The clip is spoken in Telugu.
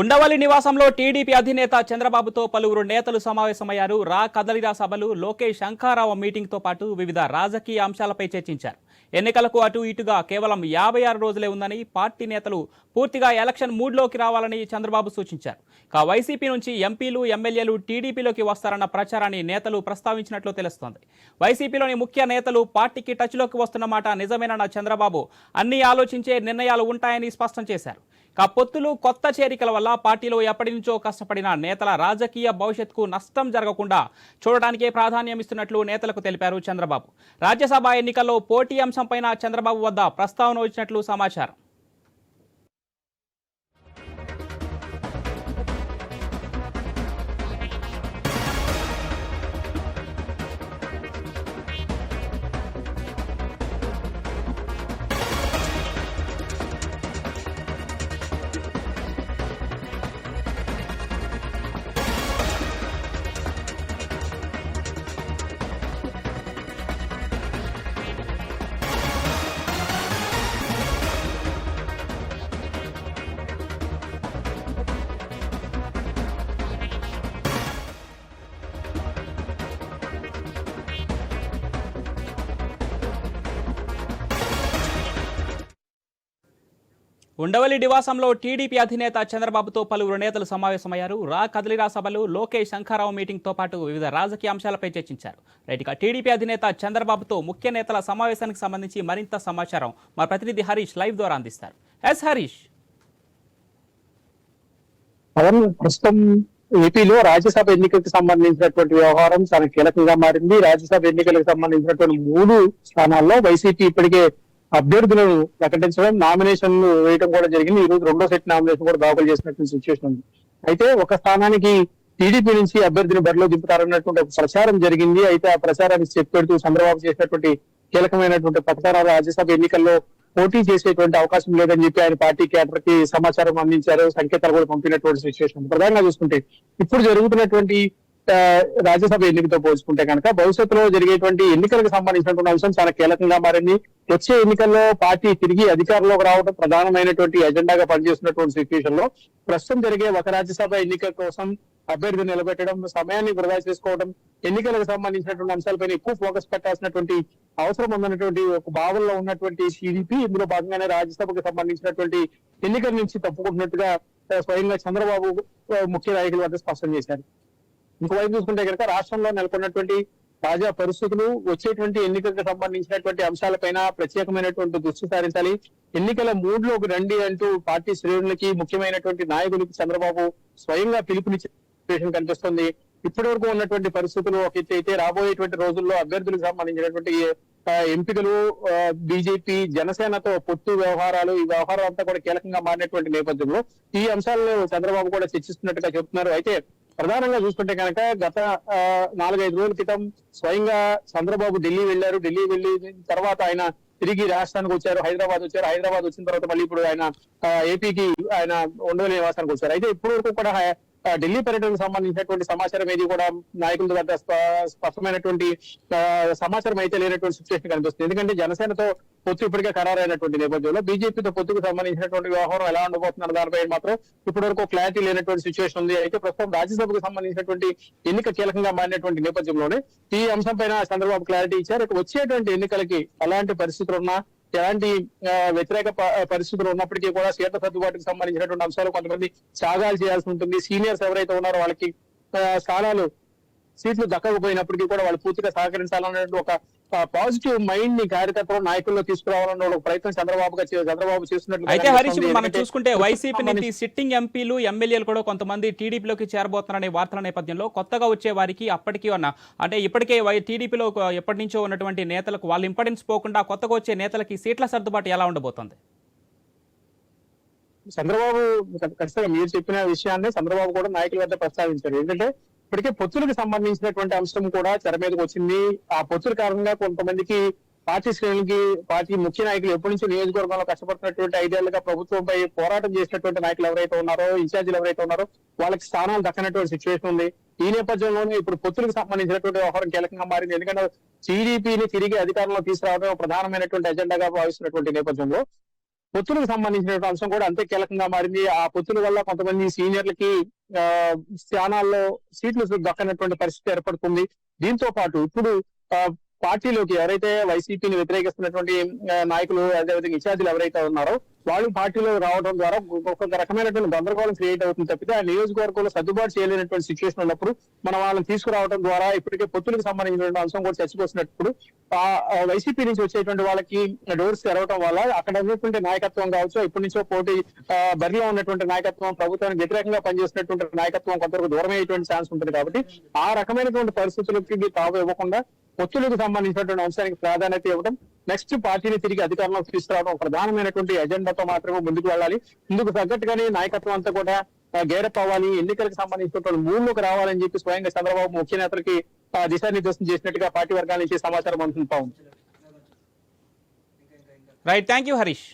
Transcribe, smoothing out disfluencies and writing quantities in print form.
ఉండవల్లి నివాసంలో టీడీపీ అధినేత చంద్రబాబుతో పలువురు నేతలు సమావేశమయ్యారు. కదలిరా సభలు, లోకేష్ శంఖారావం మీటింగ్తో పాటు వివిధ రాజకీయ అంశాలపై చర్చించారు. ఎన్నికలకు అటు ఇటుగా కేవలం 56 రోజులే ఉందని, పార్టీ నేతలు పూర్తిగా ఎలక్షన్ మూడ్లోకి రావాలని చంద్రబాబు సూచించారు. వైసీపీ నుంచి ఎంపీలు, ఎమ్మెల్యేలు టీడీపీలోకి వస్తారన్న ప్రచారాన్ని నేతలు ప్రస్తావించినట్లు తెలుస్తోంది. వైసీపీలోని ముఖ్య నేతలు పార్టీకి టచ్లోకి వస్తున్నమాట నిజమేనన్న చంద్రబాబు అన్ని ఆలోచించే నిర్ణయాలు ఉంటాయని స్పష్టం చేశారు. పొత్తులు, కొత్త చేరికల వల్ల పార్టీలో ఎప్పటి నుంచో కష్టపడిన నేతల రాజకీయ భవిష్యత్తుకు నష్టం జరగకుండా చూడడానికే ప్రాధాన్యం ఇస్తున్నట్లు నేతలకు తెలిపారు చంద్రబాబు. రాజ్యసభ ఎన్నికల్లో పోటీ అంశంపైన చంద్రబాబు వద్ద ప్రస్తావన వచ్చినట్లు సమాచారం. ఉండవల్లి నివాసంలో టీడీపీ అధినేత చంద్రబాబుతో పలువురు నేతలు సమావేశమయ్యారు. కదలిరా సభలు, లోకేష్ శంఖారావం మీటింగ్తో పాటు వివిధ రాజకీయ అంశాలపై చర్చించారు. రైట్గా టీడీపీ అధినేత చంద్రబాబుతో ముఖ్య నేతల సమావేశానికి సంబంధించి మరింత సమాచారం మా ప్రతినిధి హరీష్ లైవ్ ద్వారా అందిస్తారు. ఎస్ హరీష్. ప్రస్తుతం ఏపీలో రాజ్యసభ ఎన్నికలకు సంబంధించినటువంటి వ్యవహారం చాలా కీలకంగా మారింది. రాజ్యసభ ఎన్నికలకు సంబంధించినటువంటి 3 స్థానాల్లో వైసీపీ ఇప్పటికే అభ్యర్థులను ప్రకటించడం, నామినేషన్లు వేయడం కూడా జరిగింది. ఈ రోజు 2వ సెట్ నామినేషన్ కూడా దాఖలు చేసినటువంటి సిచ్యువేషన్ ఉంది. అయితే ఒక స్థానానికి టీడీపీ నుంచి అభ్యర్థిని బరిలో దింపుతారన్నటువంటి ఒక ప్రచారం జరిగింది. అయితే ఆ ప్రచారాన్ని చెప్పెడుతూ చంద్రబాబు చేసినటువంటి కీలకమైనటువంటి ప్రచారాలు రాజ్యసభ ఎన్నికల్లో పోటీ చేసేటువంటి అవకాశం లేదని చెప్పి ఆయన పార్టీ కేడర్ కి సమాచారం అందించారు, సంకేతాలు కూడా పంపినటువంటి సిచ్యువేషన్. ప్రధానంగా చూసుకుంటే ఇప్పుడు జరుగుతున్నటువంటి రాజ్యసభ ఎన్నికతో పోల్చుకుంటే కనుక భవిష్యత్తులో జరిగేటువంటి ఎన్నికలకు సంబంధించినటువంటి అంశం చాలా కీలకంగా మారింది. వచ్చే ఎన్నికల్లో పార్టీ తిరిగి అధికారంలోకి రావడం ప్రధానమైనటువంటి ఎజెండాగా పనిచేస్తున్నటువంటి సిచ్యువేషన్ లో ప్రస్తుతం జరిగే ఒక రాజ్యసభ ఎన్నిక కోసం అభ్యర్థి నిలబెట్టడం, సమయాన్ని వృధా చేసుకోవడం, ఎన్నికలకు సంబంధించినటువంటి అంశాలపైన ఎక్కువ ఫోకస్ పెట్టాల్సినటువంటి అవసరం ఉందన్నటువంటి ఒక భావనలో ఉన్నటువంటి టీడీపీ ఇందులో భాగంగానే రాజ్యసభకు సంబంధించినటువంటి ఎన్నికల నుంచి తప్పుకుంటున్నట్టుగా స్వయంగా చంద్రబాబు ముఖ్య నాయకుల వద్ద స్పష్టం చేశారు. ఇంకోవైపు చూసుకుంటే కనుక రాష్ట్రంలో నెలకొన్నటువంటి తాజా పరిస్థితులు, వచ్చేటువంటి ఎన్నికలకు సంబంధించినటువంటి అంశాలపైన ప్రత్యేకమైనటువంటి దృష్టి సారించాలి, ఎన్నికల మూడ్లోకి రండి అంటూ పార్టీ శ్రేణులకి, ముఖ్యమైనటువంటి నాయకులకి చంద్రబాబు స్వయంగా పిలుపునిచ్చే కనిపిస్తుంది. ఇప్పటి వరకు ఉన్నటువంటి పరిస్థితులు ఒక అయితే రాబోయేటువంటి రోజుల్లో అభ్యర్థులకు సంబంధించినటువంటి ఎంపికలు, బీజేపీ జనసేనతో పొత్తు వ్యవహారాలు, ఈ వ్యవహారం అంతా కూడా కీలకంగా మారినటువంటి నేపథ్యంలో ఈ అంశాలను చంద్రబాబు కూడా చర్చిస్తున్నట్టుగా చెబుతున్నారు. అయితే ప్రధానంగా చూసుకుంటే కనుక గత 4-5 రోజుల క్రితం స్వయంగా చంద్రబాబు ఢిల్లీ వెళ్లారు. ఢిల్లీ వెళ్లిన తర్వాత ఆయన తిరిగి రాష్ట్రానికి వచ్చారు, హైదరాబాద్ వచ్చారు. హైదరాబాద్ వచ్చిన తర్వాత మళ్ళీ ఇప్పుడు ఆయన ఏపీకి ఆయన ఉండవల్లి నివాసానికి వచ్చారు. అయితే ఇప్పటి వరకు కూడా ఢిల్లీ పర్యటనకు సంబంధించినటువంటి సమాచారం ఏది కూడా నాయకుల వద్ద స్పష్టమైనటువంటి సమాచారం అయితే లేనటువంటి సిచ్యువేషన్ కనిపిస్తుంది. ఎందుకంటే జనసేనతో పొత్తు ఇప్పటికే ఖరారైనటువంటి నేపథ్యంలో బీజేపీతో పొత్తుకు సంబంధించినటువంటి వ్యవహారం ఎలా ఉండబోతున్నారు దానిపై మాత్రం ఇప్పటి వరకు క్లారిటీ లేనటువంటి సిచ్యువేషన్ ఉంది. అయితే ప్రస్తుతం రాజ్యసభకు సంబంధించినటువంటి ఎన్నిక కీలకంగా మారినటువంటి నేపథ్యంలోనే ఈ అంశం పైన చంద్రబాబు క్లారిటీ ఇచ్చారు. వచ్చేటువంటి ఎన్నికలకి అలాంటి పరిస్థితులు ఉన్నా, ఎలాంటి వ్యతిరేక పరిస్థితులు ఉన్నప్పటికీ కూడా సీట్ల సర్దుబాటుకు సంబంధించినటువంటి అంశాలు కొంతమంది త్యాగాలు చేయాల్సి ఉంటుంది. సీనియర్స్ ఎవరైతే ఉన్నారో వాళ్ళకి సీట్లు దక్కకపోయినప్పటికీ కూడా వాళ్ళు పూర్తిగా సహకరించాలన్నటువంటి ఒక పాజిటివ్ మైండ్ ని కార్యకర్తలు నాయకుల్లో తీసుకురావాలన్న ఒక ప్రయత్నం చంద్రబాబు చేస్తున్నట్లు. అయితే హరీష్, మనం చూసుకుంటే వైసీపీ నుంచి సిట్టింగ్ ఎంపీలు, ఎమ్మెల్యేలు కూడా కొంతమంది టీడీపీలోకి చేరబోతున్నారనే వార్తల నేపథ్యంలో కొత్తగా వచ్చే వారికి అప్పటికీ అంటే ఇప్పటికే టీడీపీలో ఎప్పటి నుంచో ఉన్నటువంటి నేతలకు వాళ్ళ ఇంపార్టెన్స్ పోకుండా కొత్తగా వచ్చే నేతలకి సీట్ల సర్దుబాటు ఎలా ఉండబోతోంది? చంద్రబాబు ఖచ్చితంగా మీరు చెప్పిన విషయాన్ని చంద్రబాబు కూడా నాయకుల వద్ద ప్రస్తావించారు. ఎందుకంటే ఇప్పటికే పొత్తులకు సంబంధించినటువంటి అంశం కూడా తెర మీదకి వచ్చింది. ఆ పొత్తుల కారణంగా కొంతమందికి పార్టీ శ్రేణులకి, పార్టీ ముఖ్య నాయకులు ఎప్పటి నుంచో నియోజకవర్గంలో కష్టపడుతున్నటువంటి 5 ఏళ్లుగా ప్రభుత్వంపై పోరాటం చేసినటువంటి నాయకులు ఎవరైతే ఉన్నారో, ఇన్ఛార్జీలు ఎవరైతే ఉన్నారో వాళ్ళకి స్థానాలు దక్కనటువంటి సిచ్యువేషన్ ఉంది. ఈ నేపథ్యంలోనే ఇప్పుడు పొత్తులకు సంబంధించినటువంటి వ్యవహారం కీలకంగా మారింది. ఎందుకంటే టీడీపీని తిరిగి అధికారంలో తీసుకురావడం ప్రధానమైనటువంటి ఎజెండాగా భావిస్తున్నటువంటి నేపథ్యంలో పొత్తులకు సంబంధించిన అంశం కూడా అంతే కీలకంగా మారింది. ఆ పొత్తుల వల్ల కొంతమంది సీనియర్లకి ఆ స్థానాల్లో సీట్లు దక్కనటువంటి పరిస్థితి ఏర్పడుతుంది. దీంతో పాటు ఇప్పుడు ఆ పార్టీలోకి ఎవరైతే వైసీపీని వ్యతిరేకిస్తున్నటువంటి నాయకులు అదేవిధంగా ఇన్ఛార్జీలు ఎవరైతే ఉన్నారో వాళ్ళు పార్టీలో రావడం ద్వారా ఒక రకమైనటువంటి గందరగోళం క్రియేట్ అవుతుంది తప్పితే ఆ నియోజకవర్గంలో సర్దుబాటు చేయలేనటువంటి సిచ్యువేషన్ ఉన్నప్పుడు మనం వాళ్ళని తీసుకురావడం ద్వారా ఇప్పటికే పొత్తులకు సంబంధించిన అంశం కూడా చర్చకొచ్చినప్పుడు ఆ వైసీపీ నుంచి వచ్చేటువంటి వాళ్ళకి డోర్స్ తెరవడం వల్ల అక్కడ ఉన్నటువంటి నాయకత్వం కావచ్చు, ఇప్పటి నుంచో పోటీ బరిలో ఉన్నటువంటి నాయకత్వం, ప్రభుత్వానికి వ్యతిరేకంగా పనిచేసినటువంటి నాయకత్వం కొంతవరకు దూరం అయ్యేటువంటి ఛాన్స్ ఉంటుంది. కాబట్టి ఆ రకమైనటువంటి పరిస్థితులకి తావు ఇవ్వకుండా పొత్తులకు సంబంధించినటువంటి అంశానికి ప్రాధాన్యత ఇవ్వడం, నెక్స్ట్ పార్టీని తిరిగి అధికారంలోకి తీసుకురావడం ప్రధానమైనటువంటి ఎజెండాతో మాత్రమే ముందుకు వెళ్ళాలి. ఇందుకు తగ్గట్టుగానే నాయకత్వం అంతా కూడా గేరప్ అవ్వాలి, ఎన్నికలకు సంబంధించినటువంటి మూడులోకి రావాలని చెప్పి స్వయంగా చంద్రబాబు ముఖ్య నేతలకి దిశానిర్దేశం చేసినట్టుగా పార్టీ వర్గాల నుంచి సమాచారం అందుతుంది. Right, thank you Harish.